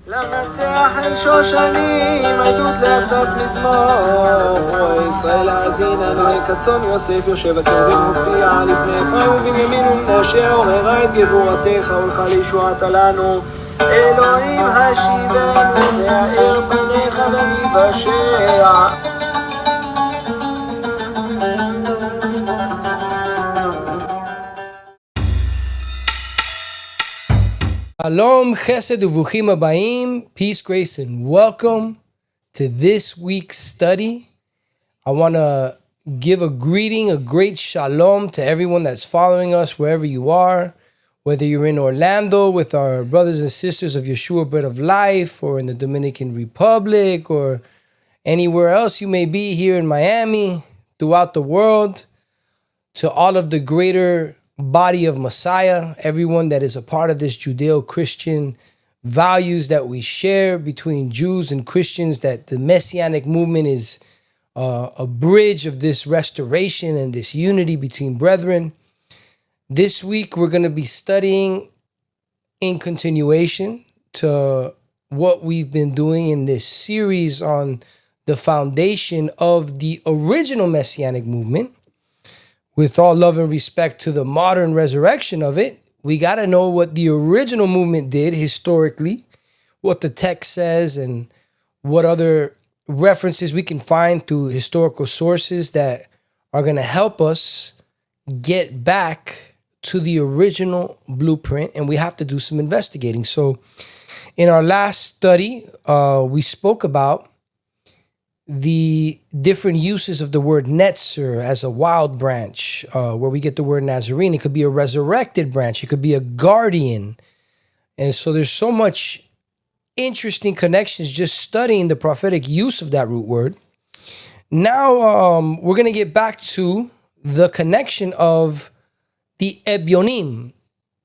למנצח אל שושנים, עדות לאסף מזמור. רואה ישראל האזין, אלוהי כצאן יוסף, יושב הצורדים מופיע לפני אפרים ובנימין ומשה, עוררה את גבורתך ולך לישועת לנו. אלוהים השיבנו והאר פניך וניוושע. Shalom, 𝗪 𝗔𝗵 peace, grace, and welcome to this week's study. I want to give a greeting, a great shalom to everyone that's following us wherever you are, whether you're in Orlando with our brothers and sisters of Yeshua Bread of Life, or in the Dominican Republic, or anywhere else you may be here in Miami, throughout the world, to all of the greater body of Messiah, everyone that is a part of this Judeo-Christian values that we share between Jews and Christians, that the Messianic movement is a bridge of this restoration and this unity between brethren. This week we're going to be studying in continuation to what we've been doing in this series on the foundation of the original Messianic movement. With all love and respect to the modern resurrection of it, we got to know what the original movement did historically, what the text says, and what other references we can find through historical sources that are going to help us get back to the original blueprint, and we have to do some investigating. So in our last study, we spoke about the different uses of the word netzer as a wild branch, where we get the word Nazarene. It could be a resurrected branch. It could be a guardian. And so there's so much interesting connections just studying the prophetic use of that root word. Now we're going to get back to the connection of the Ebionim.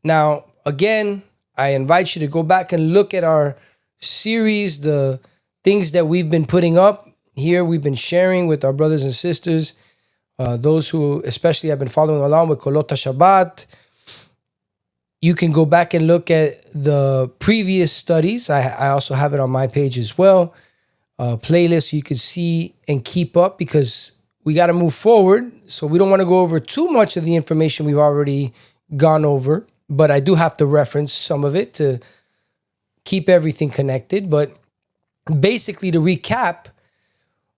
Now, again, I invite you to go back and look at our series, the things that we've been putting up. Here we've been sharing with our brothers and sisters, those who especially have been following along with Kolot Shabbat. You can go back and look at the previous studies. I also have it on my page as well. Playlist so you can see and keep up, because we got to move forward. So we don't want to go over too much of the information we've already gone over, but I do have to reference some of it to keep everything connected. But basically, to recap,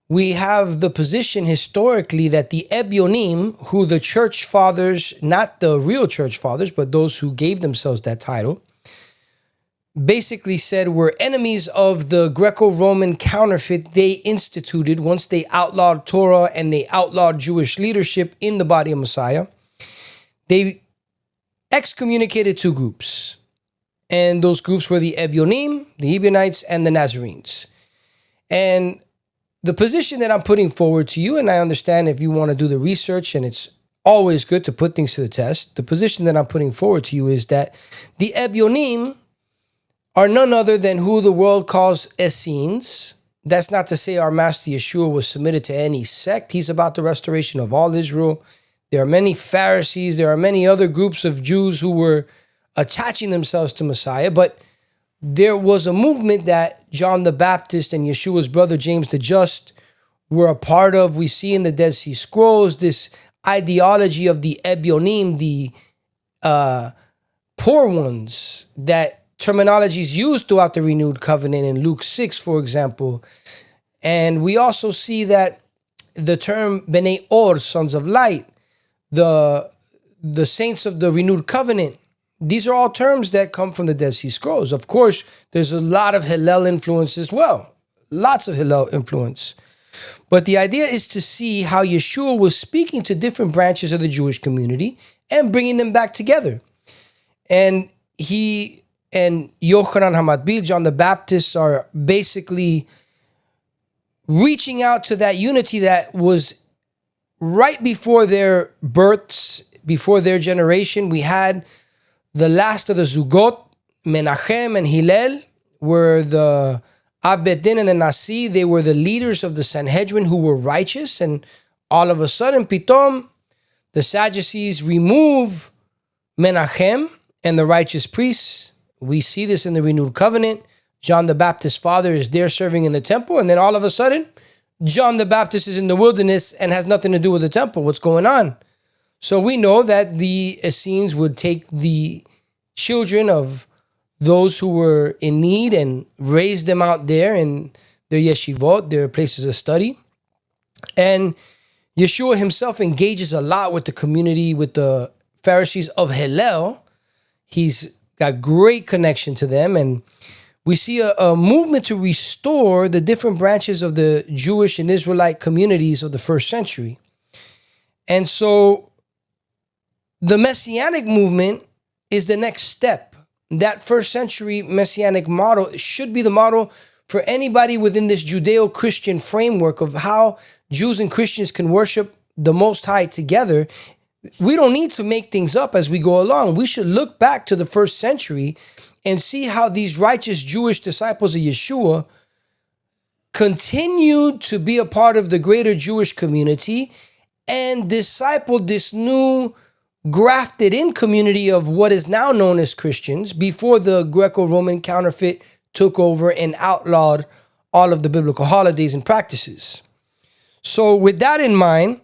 we have the position historically that the Ebionim, who the church fathers, not the real church fathers, but those who gave themselves that title, basically said were enemies of the Greco-Roman counterfeit they instituted once they outlawed Torah and they outlawed Jewish leadership in the body of Messiah. They excommunicated two groups, and those groups were the Ebionim, the Ebionites, and the Nazarenes. And the position that I'm putting forward to you, and I understand if you want to do the research, and it's always good to put things to the test, the position that I'm putting forward to you is that the Ebionim are none other than who the world calls Essenes. That's not to say our Master Yeshua was submitted to any sect. He's about the restoration of all Israel. There are many Pharisees. There are many other groups of Jews who were attaching themselves to Messiah, but there was a movement that John the Baptist and Yeshua's brother James the Just were a part of. We see in the Dead Sea Scrolls this ideology of the Ebionim, the poor ones, that terminology is used throughout the renewed covenant in Luke 6, for example. And we also see that the term Bnei Or, sons of light, the saints of the renewed covenant, these are all terms that come from the Dead Sea Scrolls. Of course, there's a lot of Hillel influence as well. Lots of Hillel influence. But the idea is to see how Yeshua was speaking to different branches of the Jewish community and bringing them back together. And he and Yochanan HaMatbil, John the Baptist, are basically reaching out to that unity that was right before their births, before their generation. We had the last of the Zugot, Menachem and Hillel, were the Abedin and the Nasi. They were the leaders of the Sanhedrin who were righteous. And all of a sudden, Pitom, the Sadducees remove Menachem and the righteous priests. We see this in the renewed covenant. John the Baptist's father is there serving in the temple, and then all of a sudden, John the Baptist is in the wilderness and has nothing to do with the temple. What's going on? So we know that the Essenes would take the children of those who were in need and raise them out there in their yeshivot, their places of study. And Yeshua himself engages a lot with the community, with the Pharisees of Hillel. He's got great connection to them. And we see a movement to restore the different branches of the Jewish and Israelite communities of the first century. And so the Messianic movement is the next step. That first century Messianic model should be the model for anybody within this Judeo-Christian framework of how Jews and Christians can worship the Most High together. We don't need to make things up as we go along. We should look back to the first century and see how these righteous Jewish disciples of Yeshua continued to be a part of the greater Jewish community and discipled this new grafted in community of what is now known as Christians before the Greco-Roman counterfeit took over and outlawed all of the biblical holidays and practices. So with that in mind,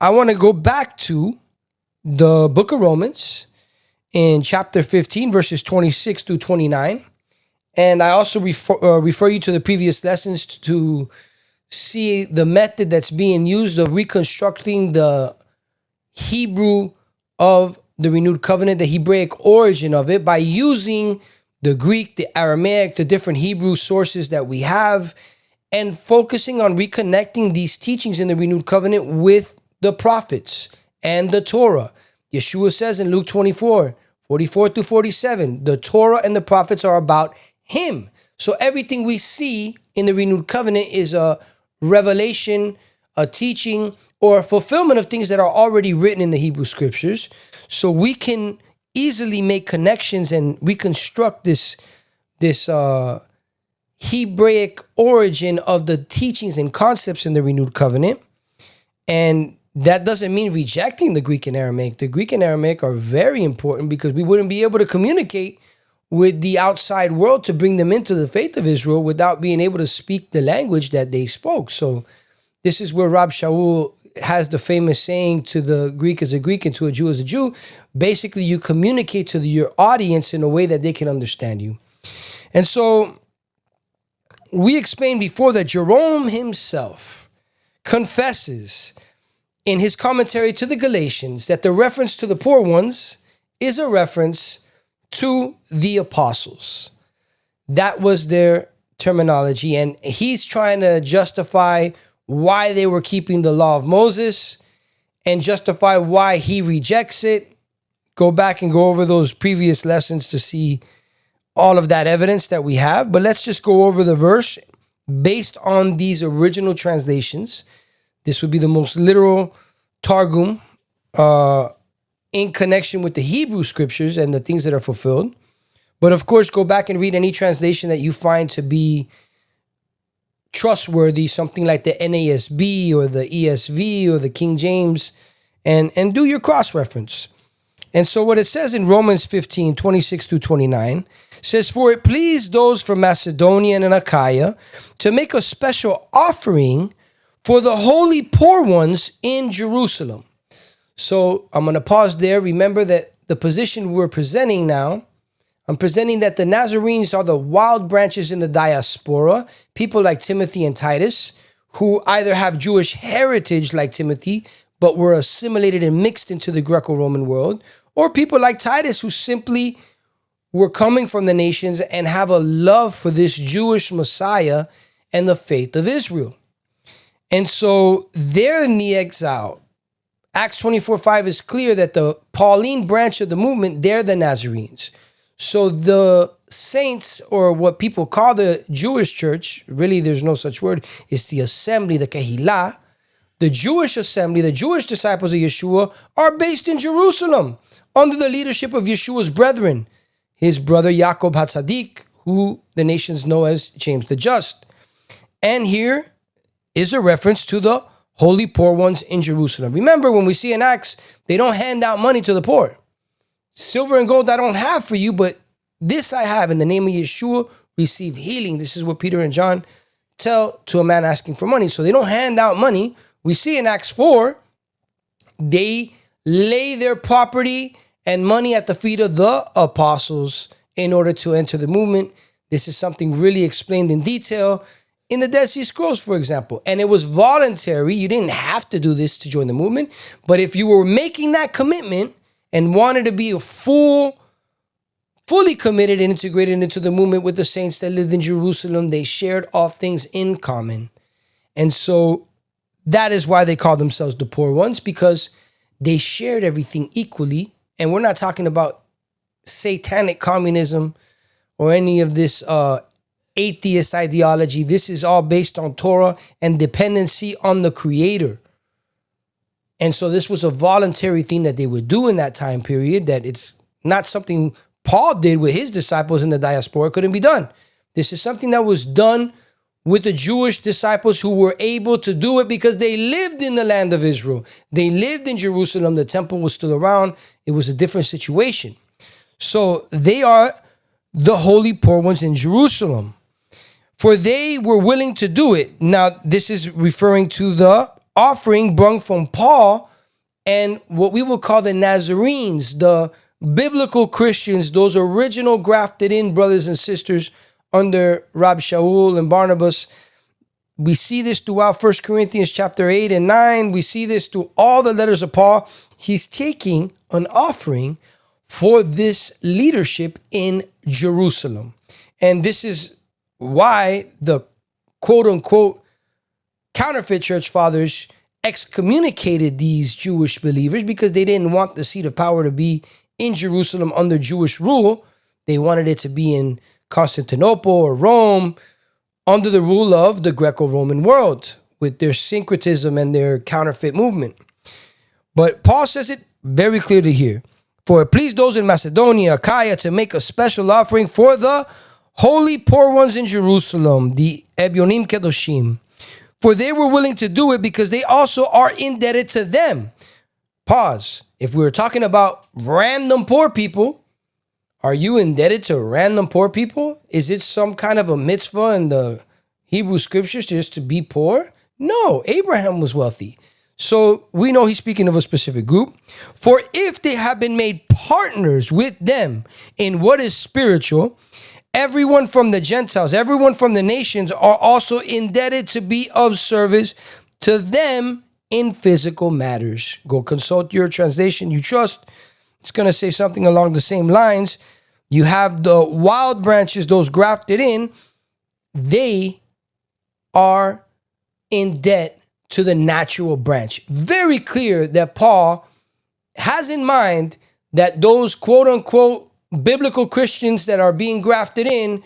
I want to go back to the book of Romans in chapter 15, verses 26 through 29. And I also refer you to the previous lessons to see the method that's being used of reconstructing the Hebrew of the renewed covenant, the Hebraic origin of it, by using the Greek, the Aramaic, the different Hebrew sources that we have, and focusing on reconnecting these teachings in the renewed covenant with the prophets and the Torah. Yeshua says in Luke 24, 44 through 47, the Torah and the prophets are about him. So everything we see in the renewed covenant is a revelation, a teaching, or a fulfillment of things that are already written in the Hebrew scriptures. So we can easily make connections and reconstruct this Hebraic origin of the teachings and concepts in the renewed covenant. And that doesn't mean rejecting the Greek and Aramaic. The Greek and Aramaic are very important because we wouldn't be able to communicate with the outside world to bring them into the faith of Israel without being able to speak the language that they spoke. So this is where Rab Shaul has the famous saying, to the Greek as a Greek and to a Jew as a Jew. Basically, you communicate to your audience in a way that they can understand you. And so we explained before that Jerome himself confesses in his commentary to the Galatians that the reference to the poor ones is a reference to the apostles. That was their terminology. And he's trying to justify why they were keeping the law of Moses and justify why he rejects it. Go back and go over those previous lessons to see all of that evidence that we have. But let's just go over the verse based on these original translations. This would be the most literal Targum in connection with the Hebrew scriptures and the things that are fulfilled. But of course, go back and read any translation that you find to be trustworthy, something like the NASB or the ESV or the King James, and do your cross-reference. And so what it says in Romans 15, 26 through 29, says, "For it pleased those from Macedonia and Achaia to make a special offering for the holy poor ones in Jerusalem." So I'm going to pause there. Remember that the position we're presenting now, I'm presenting that the Nazarenes are the wild branches in the diaspora, people like Timothy and Titus, who either have Jewish heritage like Timothy, but were assimilated and mixed into the Greco-Roman world, or people like Titus who simply were coming from the nations and have a love for this Jewish Messiah and the faith of Israel. And so they're in the exile. Acts 24:5 is clear that the Pauline branch of the movement, they're the Nazarenes. So the saints, or what people call the Jewish church, really there's no such word, it's the assembly, the Kehillah, the Jewish assembly, the Jewish disciples of Yeshua are based in Jerusalem under the leadership of Yeshua's brethren, his brother Yaakov HaTzadik, who the nations know as James the Just. And here is a reference to the holy poor ones in Jerusalem. Remember, when we see in Acts, they don't hand out money to the poor. Silver and gold I don't have for you, but this I have. In the name of Yeshua, receive healing. This is what Peter and John tell to a man asking for money. So they don't hand out money. We see in Acts 4, they lay their property and money at the feet of the apostles in order to enter the movement. This is something really explained in detail in the Dead Sea Scrolls, for example. And it was voluntary. You didn't have to do this to join the movement. But if you were making that commitment and wanted to be fully committed and integrated into the movement with the saints that lived in Jerusalem, they shared all things in common. And so that is why they call themselves the poor ones, because they shared everything equally. And we're not talking about satanic communism or any of this atheist ideology. This is all based on Torah and dependency on the Creator. And so this was a voluntary thing that they would do in that time period, that it's not something Paul did with his disciples in the diaspora. It couldn't be done. This is something that was done with the Jewish disciples who were able to do it because they lived in the land of Israel. They lived in Jerusalem. The temple was still around. It was a different situation. So they are the holy poor ones in Jerusalem, for they were willing to do it. Now, this is referring to the offering brought from Paul and what we will call the Nazarenes, the biblical Christians, those original grafted in brothers and sisters under Rabbi Shaul and Barnabas. We see this throughout 1 Corinthians chapter 8 and 9. We see this through all the letters of Paul. He's taking an offering for this leadership in Jerusalem. And this is why the quote-unquote counterfeit church fathers excommunicated these Jewish believers, because they didn't want the seat of power to be in Jerusalem under Jewish rule. They wanted it to be in Constantinople or Rome under the rule of the Greco-Roman world with their syncretism and their counterfeit movement. But Paul says it very clearly here. For it pleased those in Macedonia, Achaia, to make a special offering for the holy poor ones in Jerusalem, the Ebionim Kedoshim. For they were willing to do it because they also are indebted to them. Pause. If we were talking about random poor people, are you indebted to random poor people? Is it some kind of a mitzvah in the Hebrew scriptures just to be poor? No, Abraham was wealthy. So we know he's speaking of a specific group. For if they have been made partners with them in what is spiritual, everyone from the Gentiles, everyone from the nations are also indebted to be of service to them in physical matters. Go consult your translation you trust. It's going to say something along the same lines. You have the wild branches, those grafted in, they are in debt to the natural branch. Very clear that Paul has in mind that those quote-unquote biblical Christians that are being grafted in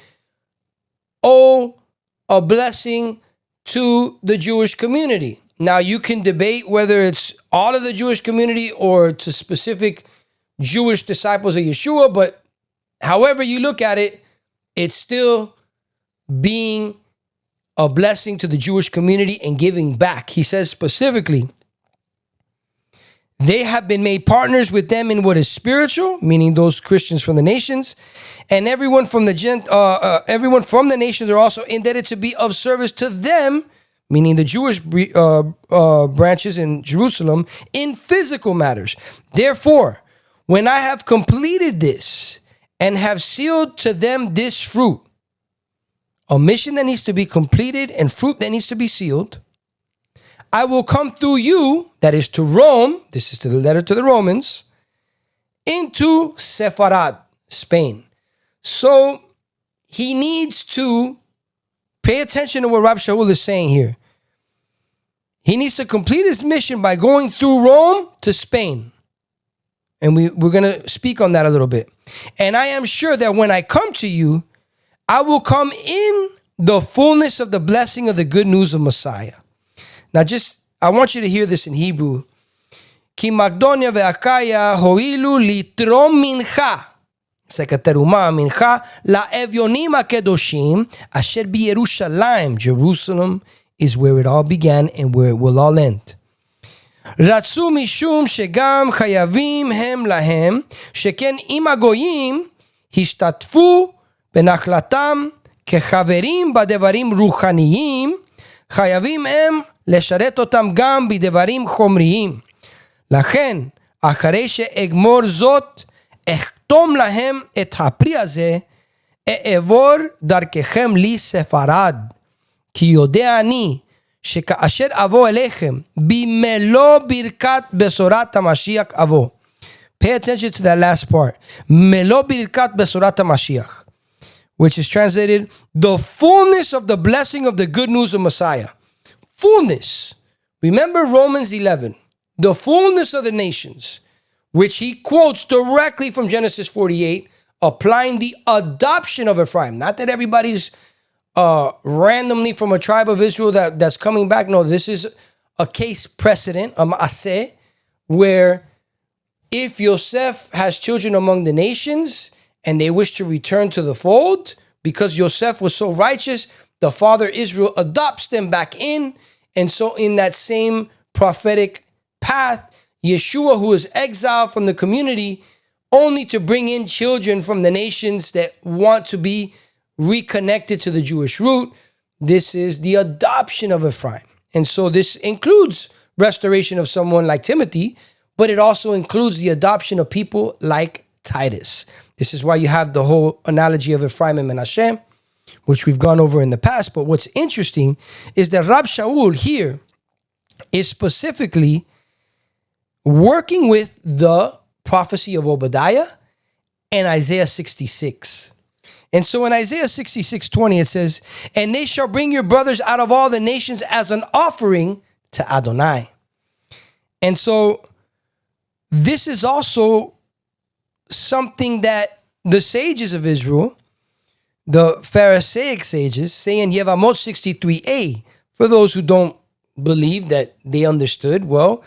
owe a blessing to the Jewish community. Now, you can debate whether it's all of the Jewish community or to specific Jewish disciples of Yeshua, but however you look at it, it's still being a blessing to the Jewish community and giving back. He says specifically, they have been made partners with them in what is spiritual, meaning those Christians from the nations, and everyone from the nations are also indebted to be of service to them, meaning the Jewish branches in Jerusalem, in physical matters. Therefore, when I have completed this and have sealed to them this fruit, a mission that needs to be completed and fruit that needs to be sealed, I will come through you, that is to Rome, this is to the letter to the Romans, into Sepharad, Spain. So he needs to pay attention to what Rabbi Shaul is saying here. He needs to complete his mission by going through Rome to Spain. And we're going to speak on that a little bit. And I am sure that when I come to you, I will come in the fullness of the blessing of the good news of Messiah. Now I want you to hear this in Hebrew. כי מקדוניה ואחיה הואילו לתרום מנחה, זה תרומה מנחה, לאביונים הקדושים, אשר בירושלים, Jerusalem is where it all began and where it will all end. רצו משום שגם חייבים הם להם, שכן אם הגויים השתתפו בנחלתם כחברים בדברים רוחניים, חייבים הם לשרת אותם גם בדברים חומריים. לכן, אחרי שאגמור זאת, אחתום להם את הפרי הזה, אעבור דרככם לי ספרד. כי יודע אני, שכאשר אבוא אליכם, במלוא ברכת בשורת המשיח אבוא. Pay attention to that last part. מלוא ברכת בשורת המשיח. Which is translated, the fullness of the blessing of the good news of Messiah. Fullness. Remember Romans 11. The fullness of the nations. Which he quotes directly from Genesis 48, applying the adoption of Ephraim. Not that everybody's randomly from a tribe of Israel that's coming back. No, this is a case precedent, a 𝗪, where if Yosef has children among the nations and they wish to return to the fold, because Yosef was so righteous, the father Israel adopts them back in. And so in that same prophetic path, Yeshua, who is exiled from the community, only to bring in children from the nations that want to be reconnected to the Jewish root. This is the adoption of Ephraim. And so this includes restoration of someone like Timothy, but it also includes the adoption of people like Titus. This is why you have the whole analogy of Ephraim and Menashe, which we've gone over in the past. But what's interesting is that Rab Shaul here is specifically working with the prophecy of Obadiah and Isaiah 66. And so in Isaiah 66:20 it says, and they shall bring your brothers out of all the nations as an offering to Adonai. And so this is also something that the sages of Israel, the Pharisaic sages, say in 𝗵𝗔 63a, for those who don't believe that they understood, well,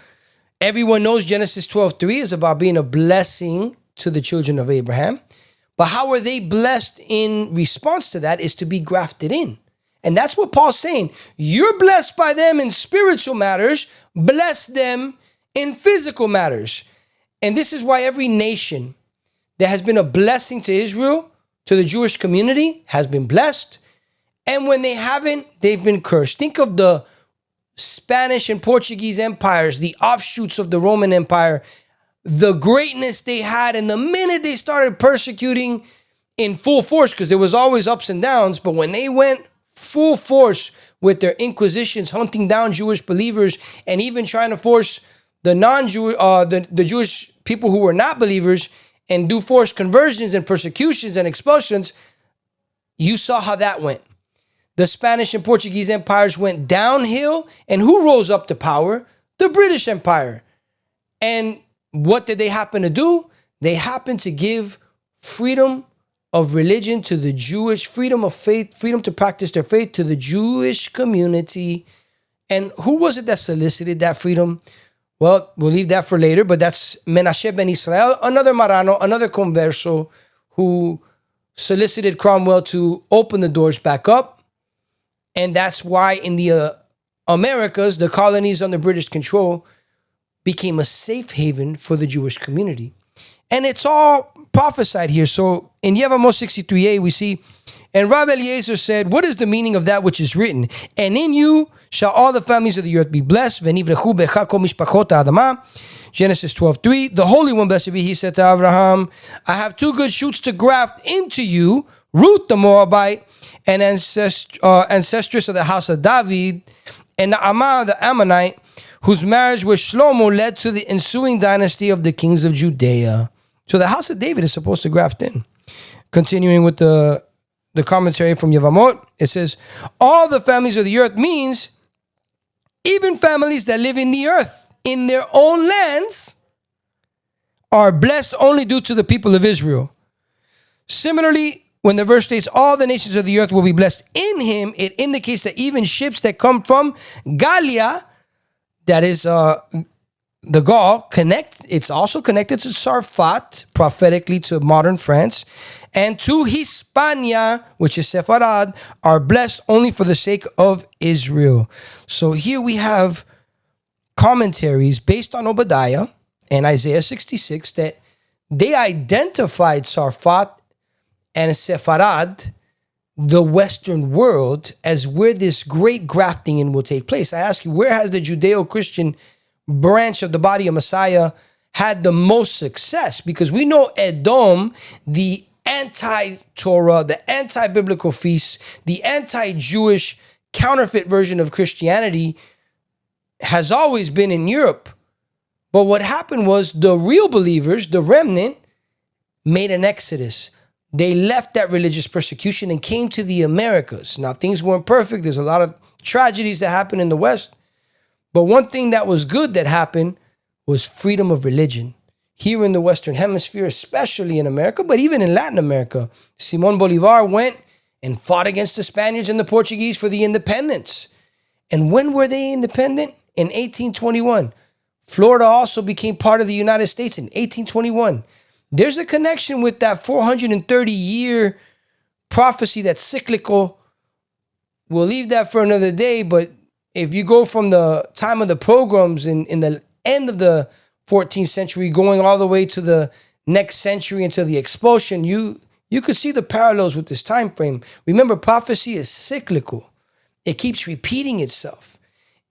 everyone knows Genesis 12:3 is about being a blessing to the children of Abraham. But how are they blessed in response to that is to be grafted in. And that's what Paul's saying. You're blessed by them in spiritual matters. Bless them in physical matters. And this is why every nation that has been a blessing to Israel, to the Jewish community, has been blessed. And when they haven't, they've been cursed. Think of the Spanish and Portuguese empires, the offshoots of the Roman Empire, the greatness they had, and the minute they started persecuting in full force, because there was always ups and downs, but when they went full force with their inquisitions, hunting down Jewish believers, and even trying to force the non-Jewish, the Jewish people who were not believers, and do forced conversions and persecutions and expulsions, you saw how that went. The Spanish and Portuguese empires went downhill, and who rose up to power? The British Empire. And what did they happen to do? They happened to give freedom of religion to the Jewish, freedom of faith, freedom to practice their faith to the Jewish community. And who was it that solicited that freedom? Well, we'll leave that for later, but that's Menashe ben Israel, another Marano, another converso who solicited Cromwell to open the doors back up. And that's why in the Americas, the colonies under British control became a safe haven for the Jewish community. And it's all prophesied here. So in 𝗵𝗔 63a, we see, and Rab Eliezer said, what is the meaning of that which is written? And in you shall all the families of the earth be blessed. 𝗪𝗑𝗪𝗏 כל משפחות האדמה. Genesis 12:3. The Holy One, blessed be he, said to Abraham, I have two good shoots to graft into you, Ruth the Moabite, and ancestress of the house of David, and Naamah the Ammonite, whose marriage with Shlomo led to the ensuing dynasty of the kings of Judea. So the house of David is supposed to graft in. Continuing with the commentary from 𝗵𝗔, it says, all the families of the earth means even families that live in the earth, in their own lands, are blessed only due to the people of Israel. Similarly, when the verse states all the nations of the earth will be blessed in him, it indicates that even ships that come from Gallia, that is the Gaul, it's also connected to Sarfat, prophetically to modern France, and to Hispania, which is Sepharad, are blessed only for the sake of Israel. So here we have commentaries based on Obadiah and Isaiah 66 that they identified Sarfat and Sepharad, the Western world as where this great grafting in will take place. I ask you, where has the Judeo-Christian branch of the body of Messiah had the most success? Because we know Edom, the anti-Torah, the anti-biblical feast, the anti-Jewish counterfeit version of Christianity has always been in Europe. But what happened was the real believers, the remnant, made an exodus. They left that religious persecution and came to the Americas. Now, things weren't perfect. There's a lot of tragedies that happened in the West. But one thing that was good that happened was freedom of religion. Here in the Western Hemisphere, especially in America, but even in Latin America, Simón Bolívar went and fought against the Spaniards and the Portuguese for the independence. And when were they independent? In 1821. Florida also became part of the United States in 1821. There's a connection with that 430-year prophecy that's cyclical. We'll leave that for another day, but if you go from the time of the pogroms in the end of the 14th century, going all the way to the next century until the expulsion, you could see the parallels with this time frame. Remember, prophecy is cyclical. It keeps repeating itself.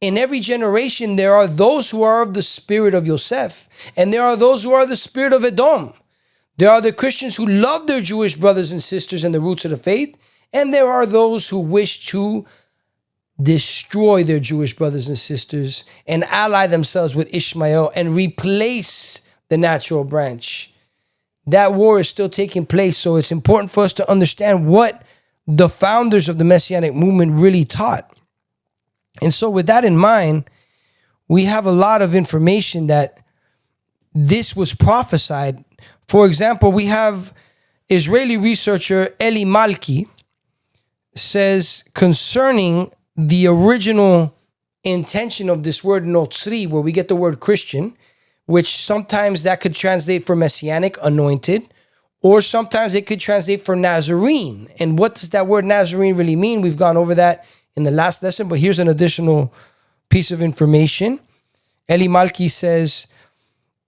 In every generation, there are those who are of the spirit of Yosef, and there are those who are the spirit of Edom. There are the Christians who love their Jewish brothers and sisters and the roots of the faith, and there are those who wish to destroy their Jewish brothers and sisters and ally themselves with Ishmael and replace the natural branch. That war is still taking place, so it's important for us to understand what the founders of the Messianic movement really taught. And so with that in mind, we have a lot of information that this was prophesied. For example, we have Israeli researcher Eli Malki says concerning the original intention of this word notzri, where we get the word Christian, which sometimes that could translate for Messianic, anointed, or sometimes it could translate for Nazarene. And what does that word Nazarene really mean? We've gone over that in the last lesson, but here's an additional piece of information. Eli Malki says,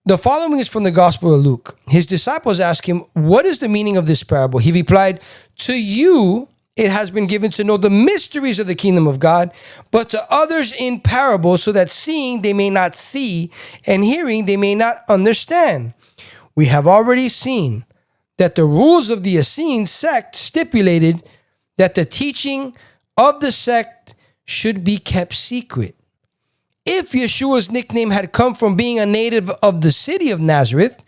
the following is from the Gospel of Luke. His disciples asked him, what is the meaning of this parable? He replied, to you it has been given to know the mysteries of the kingdom of God, but to others in parables, so that seeing they may not see, and hearing they may not understand. We have already seen that the rules of the Essene sect stipulated that the teaching of the sect should be kept secret. If Yeshua's nickname had come from being a native of the city of Nazareth,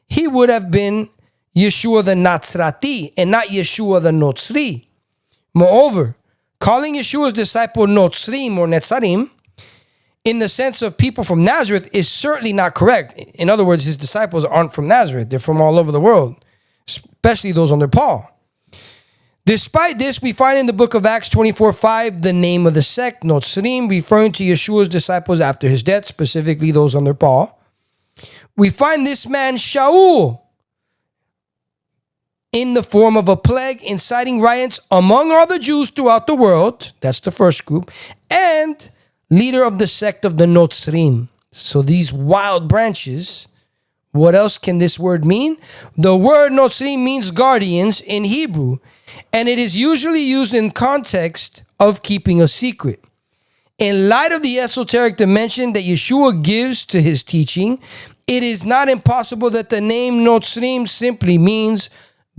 he would have been Yeshua the Natsrati and not Yeshua the Notzri. Moreover, calling Yeshua's disciple Notzrim or Netzarim in the sense of people from Nazareth is certainly not correct. In other words, his disciples aren't from Nazareth. They're from all over the world, especially those under Paul. Despite this, we find in the book of Acts 24:5 the name of the sect, Notzrim, referring to Yeshua's disciples after his death, specifically those under Paul. We find this man Shaul in the form of a plague, inciting riots among all the Jews throughout the world. That's the first group. And leader of the sect of the Notzrim. So these wild branches. What else can this word mean? The word Notzrim means guardians in Hebrew, and it is usually used in context of keeping a secret. In light of the esoteric dimension that Yeshua gives to his teaching, it is not impossible that the name Notzrim simply means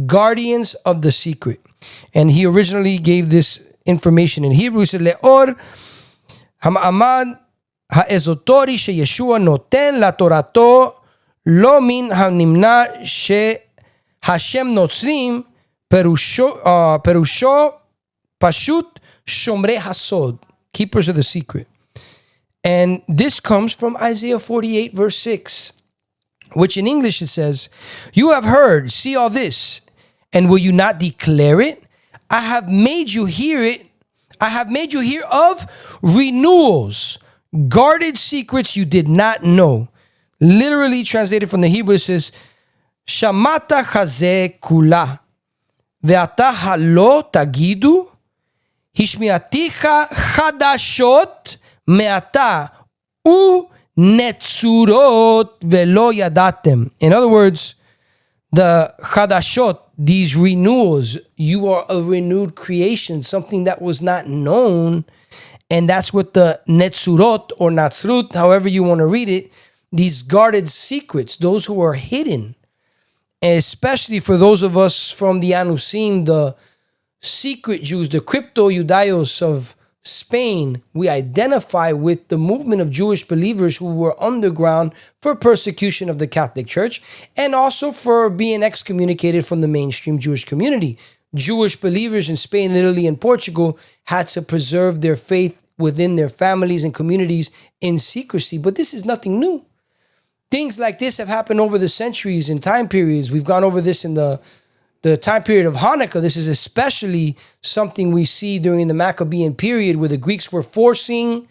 guardians of the secret. And he originally gave this information in Hebrew. He said, Le'or ha'ma'amad ha'ezotori she'Yeshua noten la Torato lo min ha'nimna she'Hashem Notzrim perusho pashut shomrei hasod, keepers of the secret. And this comes from Isaiah 48 verse 6, which in English it says, you have heard, see all this, and will you not declare it? I have made you hear it. I have made you hear of renewals, guarded secrets you did not know. Literally translated from the Hebrew, it says, Shamata chazeh kula, ve'ata halo tagidu, hishmiaticha chadashot me'ata u netzurot velo yadatem. In other words, the chadashot, these renewals. You are a renewed creation, something that was not known. And that's what the netzurot or natsrut, however you want to read it, these guarded secrets, those who are hidden. And especially for those of us from the Anusim, the secret Jews, the crypto-Judaeos of Spain, we identify with the movement of Jewish believers who were underground for persecution of the Catholic Church and also for being excommunicated from the mainstream Jewish community. Jewish believers in Spain, Italy, and Portugal had to preserve their faith within their families and communities in secrecy. But this is nothing new. Things like this have happened over the centuries and time periods. We've gone over this in the time period of Hanukkah. This is especially something we see during the Maccabean period where the Greeks were forcing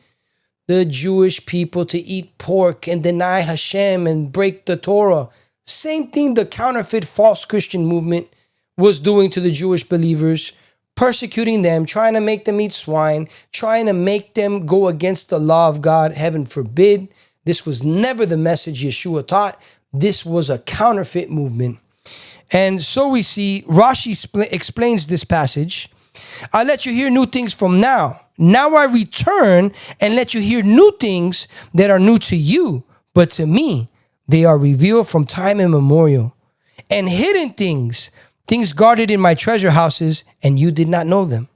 the Jewish people to eat pork and deny Hashem and break the Torah. Same thing the counterfeit false Christian movement was doing to the Jewish believers, persecuting them, trying to make them eat swine, trying to make them go against the law of God. Heaven forbid. This was never the message Yeshua taught. This was a counterfeit movement. And so we see Rashi explains this passage. I let you hear new things from now. Now I return and let you hear new things that are new to you. But to me, they are revealed from time immemorial. And hidden things guarded in my treasure houses, and you did not know them.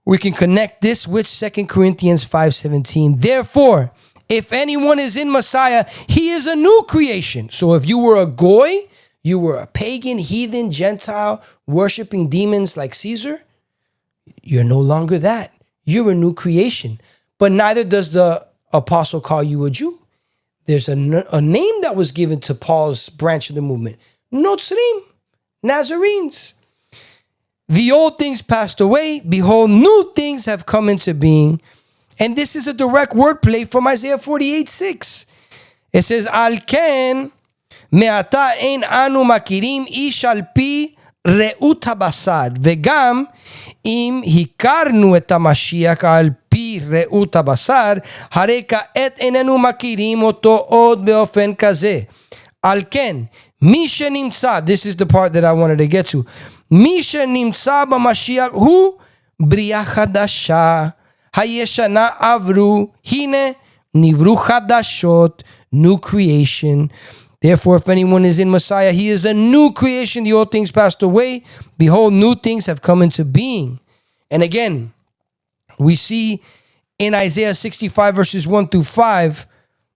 We can connect this with 2 Corinthians 5:17. Therefore, if anyone is in Messiah, he is a new creation. So if you were a goy, you were a pagan, heathen, Gentile, worshiping demons like Caesar, you're no longer that. You're a new creation. But neither does the apostle call you a Jew. There's a name that was given to Paul's branch of the movement. Notzrim, Nazarenes. The old things passed away. Behold, new things have come into being. And this is a direct wordplay from Isaiah 48:6. It says, Al ken me'ata ein anu makirim ish al pi re'ut habasar, vegam im hikarnu et HaMashiach al pi re'ut habasar, hare ka'et einenu makirim oto od be'ofen kazeh. Al ken, mi shenimtza, this is the part that I wanted to get to. Mi shenimtza b'Mashiach hu bria chadasha. Hayeshana avru, hine nivru chadashot, new creation. Therefore, if anyone is in Messiah, he is a new creation. The old things passed away. Behold, new things have come into being. And again, we see in Isaiah 65 verses 1 through 5,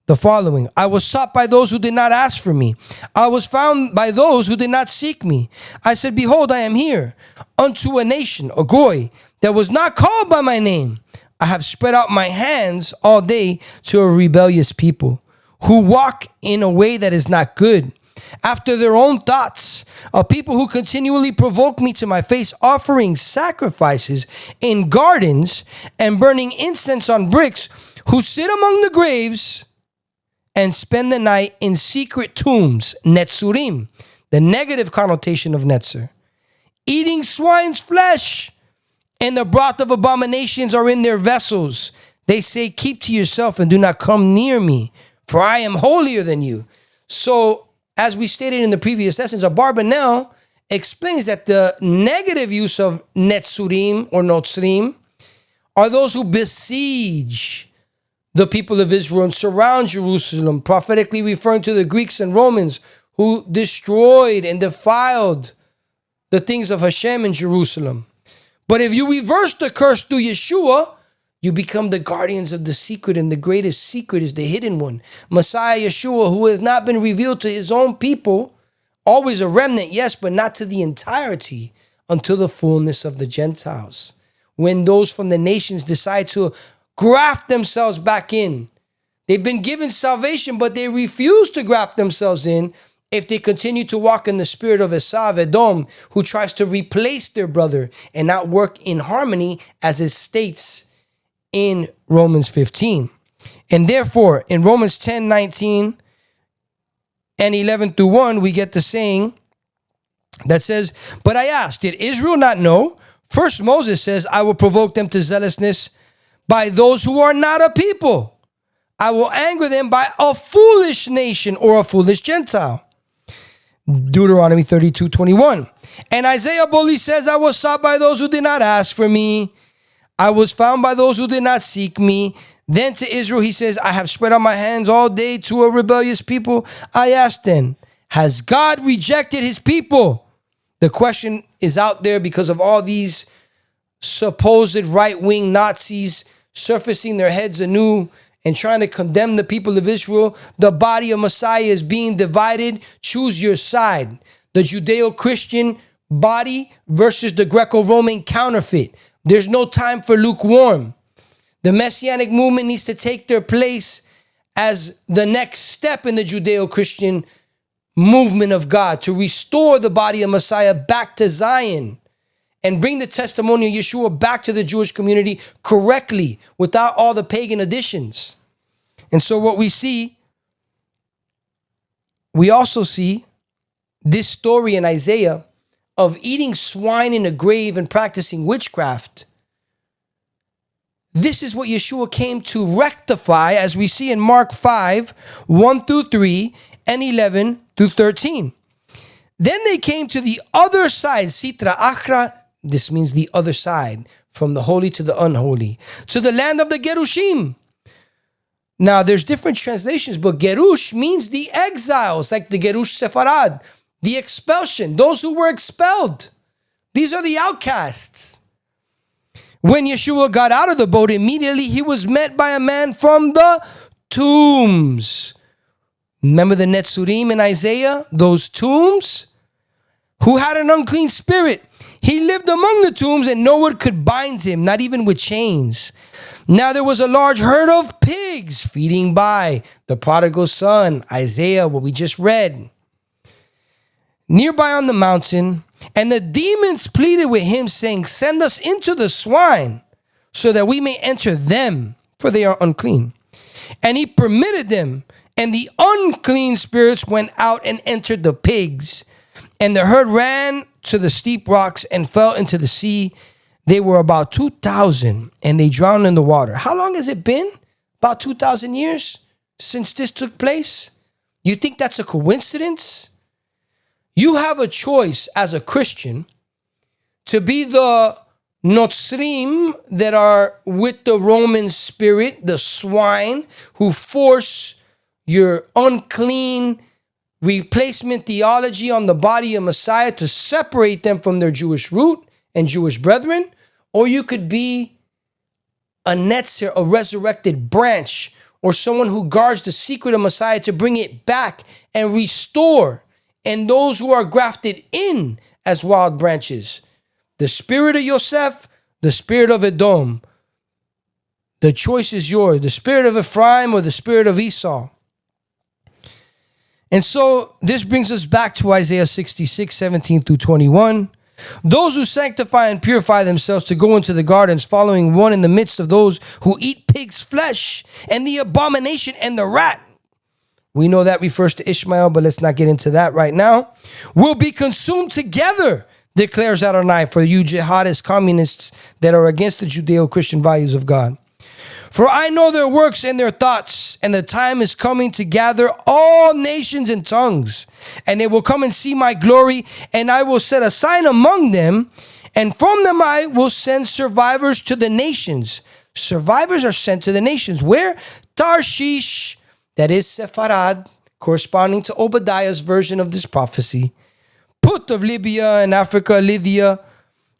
the following. I was sought by those who did not ask for me. I was found by those who did not seek me. I said, behold, I am here unto a nation, a goy, that was not called by my name. I have spread out my hands all day to a rebellious people who walk in a way that is not good, after their own thoughts, a people who continually provoke me to my face, offering sacrifices in gardens and burning incense on bricks, who sit among the graves and spend the night in secret tombs, netzurim, the negative connotation of netzer, eating swine's flesh, and the broth of abominations are in their vessels. They say, keep to yourself and do not come near me, for I am holier than you. So, as we stated in the previous lessons, 𝗪𝗏 explains that the negative use of netzurim or notzrim are those who besiege the people of Israel and surround Jerusalem, prophetically referring to the Greeks and Romans who destroyed and defiled the things of Hashem in Jerusalem. But if you reverse the curse through Yeshua, you become the guardians of the secret, and the greatest secret is the hidden one. Messiah Yeshua, who has not been revealed to his own people, always a remnant, yes, but not to the entirety, until the fullness of the Gentiles. When those from the nations decide to graft themselves back in. They've been given salvation, but they refuse to graft themselves in if they continue to walk in the spirit of Edom, who tries to replace their brother and not work in harmony, as it states in Romans 15. And therefore, in Romans 10:19 and 11 through 1, we get the saying that says, but I asked, did Israel not know? First, Moses says, I will provoke them to zealousness by those who are not a people. I will anger them by a foolish nation or a foolish Gentile. Deuteronomy 32:21. And Isaiah boldly says, I was sought by those who did not ask for me. I was found by those who did not seek me. Then to Israel he says, I have spread out my hands all day to a rebellious people. I asked then, has God rejected his people? The question is out there because of all these supposed right-wing Nazis surfacing their heads anew and trying to condemn the people of Israel. The body of Messiah is being divided. Choose your side. The Judeo-Christian body versus the Greco-Roman counterfeit. There's no time for lukewarm. The Messianic movement needs to take their place as the next step in the Judeo-Christian movement of God to restore the body of Messiah back to Zion and bring the testimony of Yeshua back to the Jewish community correctly without all the pagan additions. And so what we also see this story in Isaiah of eating swine in a grave and practicing witchcraft. This is what Yeshua came to rectify, as we see in Mark 5:1-3 and 11-13. Then they came to the other side, Sitra Achra, this means the other side, from the holy to the unholy, to the land of the Gerushim. Now, there's different translations, but Gerush means the exiles, like the Gerush Sepharad, the expulsion, those who were expelled. These are the outcasts. When Yeshua got out of the boat, immediately he was met by a man from the tombs. Remember the Netzurim in Isaiah, those tombs? Who had an unclean spirit. He lived among the tombs and no one could bind him, not even with chains. Now there was a large herd of pigs feeding by, the prodigal son, Isaiah, what we just read, nearby on the mountain. And the demons pleaded with him, saying, send us into the swine so that we may enter them, for they are unclean. And he permitted them, and the unclean spirits went out and entered the pigs. And the herd ran to the steep rocks and fell into the sea. They were about 2,000, and they drowned in the water. How long has it been? About 2,000 years since this took place? You think that's a coincidence? You have a choice as a Christian to be the Notzrim that are with the Roman spirit, the swine, who force your unclean replacement theology on the body of Messiah to separate them from their Jewish root and Jewish brethren, or you could be a Netzer, a resurrected branch, or someone who guards the secret of Messiah to bring it back and restore, and those who are grafted in as wild branches. The spirit of Yosef, the spirit of Edom. The choice is yours, the spirit of Ephraim or the spirit of Esau. And so this brings us back to Isaiah 66:17-21. Those who sanctify and purify themselves to go into the gardens, following one in the midst of those who eat pig's flesh and the abomination and the rat. We know that refers to Ishmael, but let's not get into that right now. Will be consumed together, declares Adonai, for you jihadist communists that are against the Judeo-Christian values of God. For I know their works and their thoughts, and the time is coming to gather all nations and tongues, and they will come and see my glory, and I will set a sign among them, and from them I will send survivors to the nations. Survivors are sent to the nations. Where? Tarshish, that is Sepharad, corresponding to Obadiah's version of this prophecy. Put of Libya and Africa, Lydia,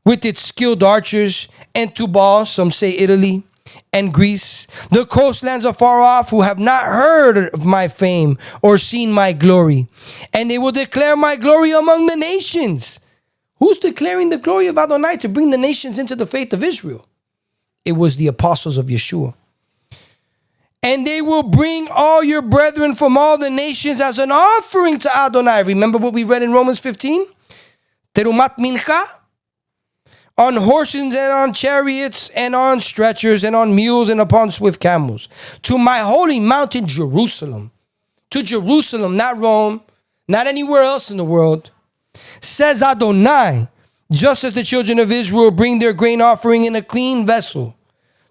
with its skilled archers, and Tubal, some say Italy, and Greece, the coastlands afar off, who have not heard of my fame or seen my glory. And they will declare my glory among the nations. Who's declaring the glory of Adonai to bring the nations into the faith of Israel? It was the apostles of Yeshua. And they will bring all your brethren from all the nations as an offering to Adonai. Remember what we read in Romans 15? Terumat mincha? On horses and on chariots and on stretchers and on mules and upon swift camels. To my holy mountain, Jerusalem. To Jerusalem, not Rome, not anywhere else in the world. Says Adonai, just as the children of Israel bring their grain offering in a clean vessel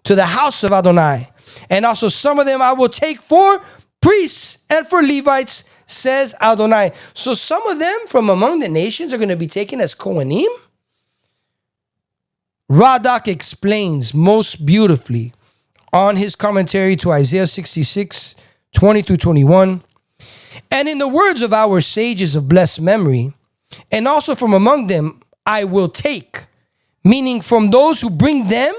to the house of Adonai. And also some of them I will take for priests and for Levites, says Adonai. So some of them from among the nations are going to be taken as Kohanim? Radak explains most beautifully on his commentary to Isaiah 66, 20 through 21. And in the words of our sages of blessed memory, and also from among them I will take, meaning from those who bring them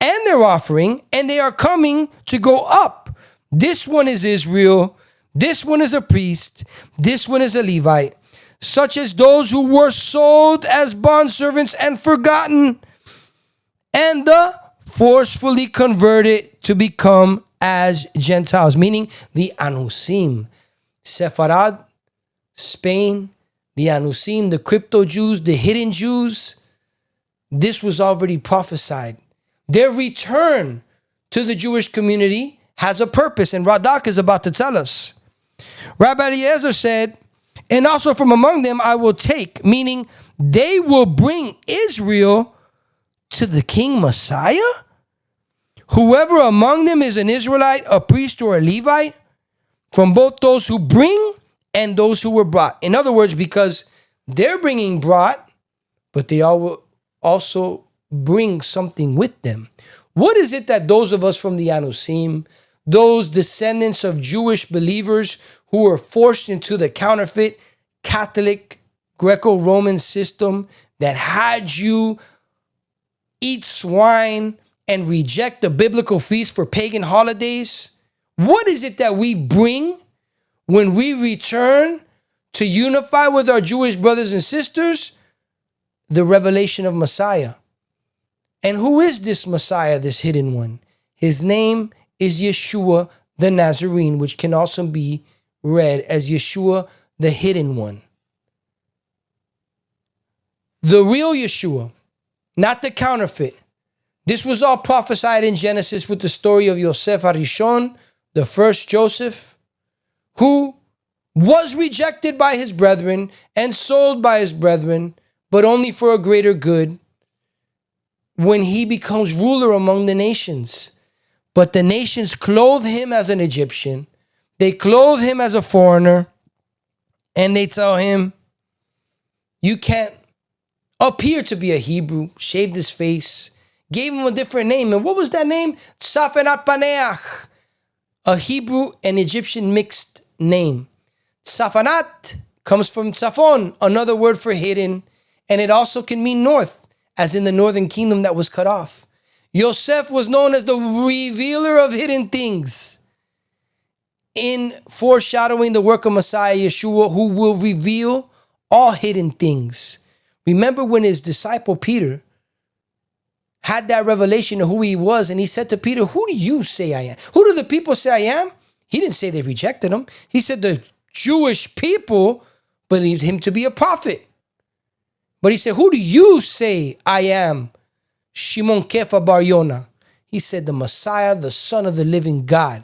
and their offering, and they are coming to go up. This one is Israel, this one is a priest, this one is a Levite, such as those who were sold as bondservants and forgotten, and the forcefully converted to become as Gentiles, meaning the Anusim. Sepharad, Spain, the Anusim, the crypto Jews, the hidden Jews, this was already prophesied. Their return to the Jewish community has a purpose, and Radak is about to tell us. Rabbi Eliezer said, and also from among them I will take, meaning they will bring Israel to the King Messiah? Whoever among them is an Israelite, a priest, or a Levite, from both those who bring and those who were brought. In other words, because they're bringing brought, but they all will also bring something with them. What is it that those of us from the Anusim, those descendants of Jewish believers who were forced into the counterfeit Catholic Greco-Roman system that had you eat swine and reject the biblical feast for pagan holidays? What is it that we bring when we return to unify with our Jewish brothers and sisters? The revelation of Messiah. And who is this Messiah, this hidden one? His name is Yeshua the Nazarene, which can also be read as Yeshua the hidden one. The real Yeshua, not the counterfeit. This was all prophesied in Genesis with the story of Yosef Harishon, the first Joseph, who was rejected by his brethren and sold by his brethren, but only for a greater good when he becomes ruler among the nations. But the nations clothe him as an Egyptian. They clothe him as a foreigner. And they tell him, you can't appear to be a Hebrew. Shaved his face. Gave him a different name. And what was that name? Tzafenat Paneach. A Hebrew and Egyptian mixed name. Tzafanat comes from Tzafon, another word for hidden. And it also can mean north, as in the northern kingdom that was cut off. Yosef was known as the revealer of hidden things, in foreshadowing the work of Messiah Yeshua, who will reveal all hidden things. Remember when his disciple Peter had that revelation of who he was, and he said to Peter, who do you say I am? Who do the people say I am? He didn't say they rejected him. He said the Jewish people believed him to be a prophet. But he said, who do you say I am? Shimon Kefa Bar Yonah. He said, the Messiah, the Son of the living God.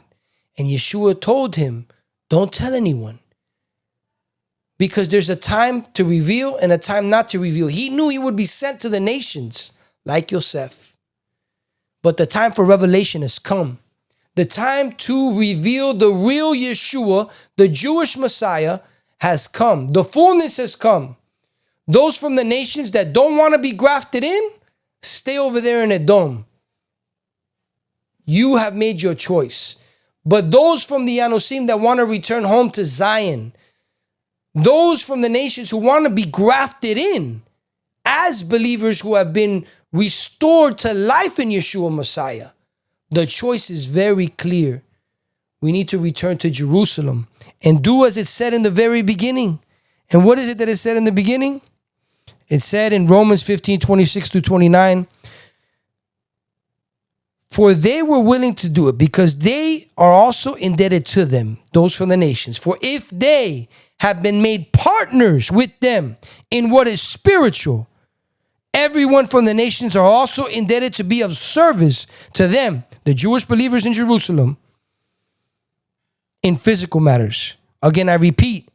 And Yeshua told him, don't tell anyone. Because there's a time to reveal and a time not to reveal. He knew he would be sent to the nations like Yosef. But the time for revelation has come. The time to reveal the real Yeshua, the Jewish Messiah, has come. The fullness has come. Those from the nations that don't want to be grafted in, stay over there in Edom. You have made your choice. But those from the Anusim that want to return home to Zion, those from the nations who want to be grafted in as believers who have been restored to life in Yeshua Messiah, the choice is very clear. We need to return to Jerusalem and do as it said in the very beginning. And what is it that it said in the beginning? It said in Romans 15, 26 through 29, for they were willing to do it because they are also indebted to them, those from the nations. For if they have been made partners with them in what is spiritual, everyone from the nations are also indebted to be of service to them, the Jewish believers in Jerusalem, in physical matters. Again, I repeat,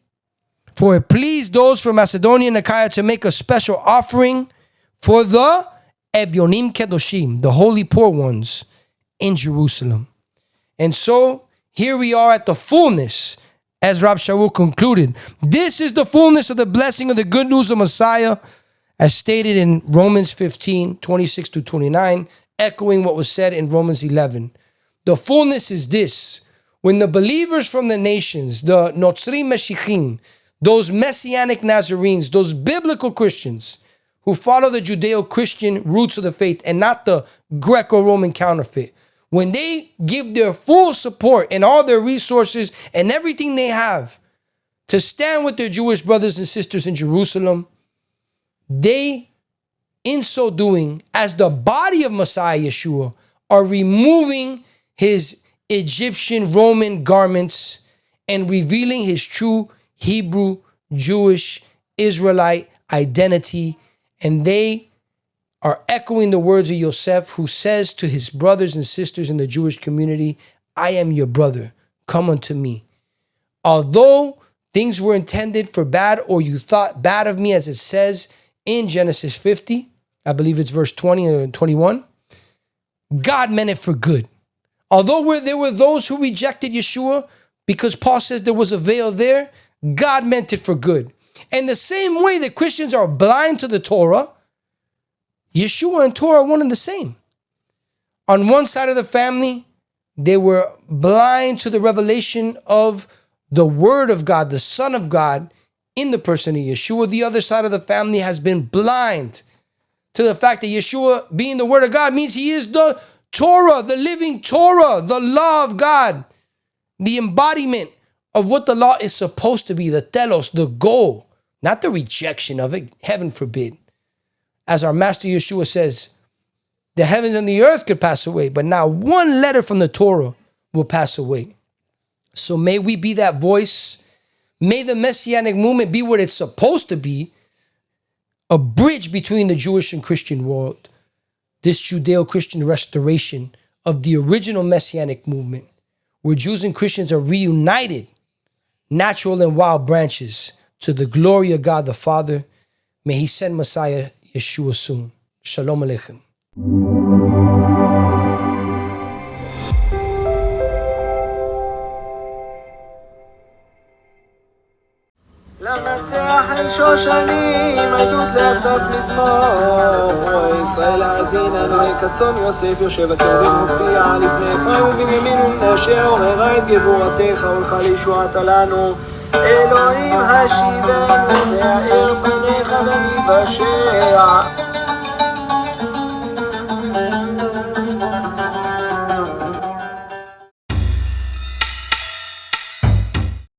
for it pleased those from Macedonia and Achaia to make a special offering for the Ebyonim Kedoshim, the holy poor ones in Jerusalem. And so here we are at the fullness, as Rab Shaul concluded. This is the fullness of the blessing of the good news of Messiah, as stated in Romans 15, 26 to 29, echoing what was said in Romans 11. The fullness is this: when the believers from the nations, the Notzrim Meshichim, those Messianic Nazarenes, those biblical Christians who follow the Judeo-Christian roots of the faith and not the Greco-Roman counterfeit, when they give their full support and all their resources and everything they have to stand with their Jewish brothers and sisters in Jerusalem, they, in so doing, as the body of Messiah Yeshua, are removing his Egyptian Roman garments and revealing his true Hebrew, Jewish, Israelite identity. And they are echoing the words of Yosef, who says to his brothers and sisters in the Jewish community, I am your brother, come unto me. Although things were intended for bad, or you thought bad of me, as it says in Genesis 50, I believe it's verse 20 or 21, God meant it for good. Although there were those who rejected Yeshua, because Paul says there was a veil there, God meant it for good. And the same way that Christians are blind to the Torah, Yeshua and Torah are one and the same. On one side of the family, they were blind to the revelation of the Word of God, the Son of God, in the person of Yeshua. The other side of the family has been blind to the fact that Yeshua, being the Word of God, means he is the Torah, the living Torah, the law of God, the embodiment of what the law is supposed to be, the telos, the goal, not the rejection of it, heaven forbid. As our Master Yeshua says, the heavens and the earth could pass away, but not one letter from the Torah will pass away. So may we be that voice. May the Messianic movement be what it's supposed to be, a bridge between the Jewish and Christian world. This Judeo-Christian restoration of the original Messianic movement, where Jews and Christians are reunited, natural and wild branches, to the glory of God the Father. May he send Messiah Yeshua soon. Shalom Aleichem. למנצח אין שושנים, עדות לאסף מזמור. ישראל האזינה, 𝗏𝗏𝗀𝗏𝗏 יושב הצורדים מופיע לפני אפרים ובנימין ומשה, עוררה את גבורתך, 𝗪𝗏𝗏𝗀𝗏 לישועתה לנו, אלוהים השיב